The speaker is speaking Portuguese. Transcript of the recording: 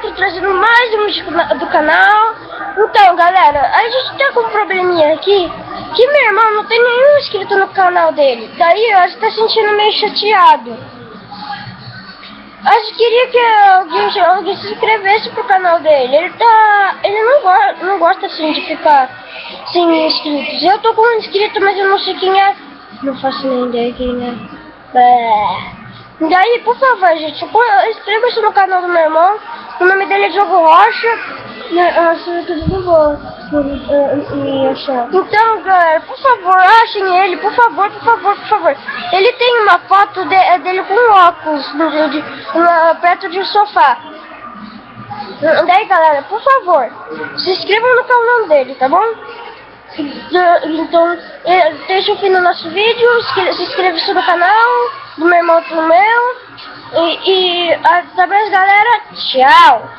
tô trazendo mais um vídeo do canal. Então, galera, a gente tá com um probleminha aqui, que meu irmão não tem nenhum inscrito no canal dele. Daí a gente tá sentindo meio chateado. A gente queria que alguém se inscrevesse pro canal dele. Ele não gosta assim de ficar sem inscritos. Eu tô com um inscrito, mas eu não sei quem é. Não faço nem ideia quem é. Daí, por favor, gente, inscreva-se no canal do meu irmão. O nome dele é Diogo Rocha. Não vou me achar. Então, galera, por favor, achem ele, por favor. Ele tem uma foto dele com óculos perto de um sofá. Daí, galera, por favor, se inscrevam no canal dele, tá bom? Então, deixa o fim do nosso vídeo, se inscreva-se no canal, do meu irmão pro meu. E até mais, galera. Tchau!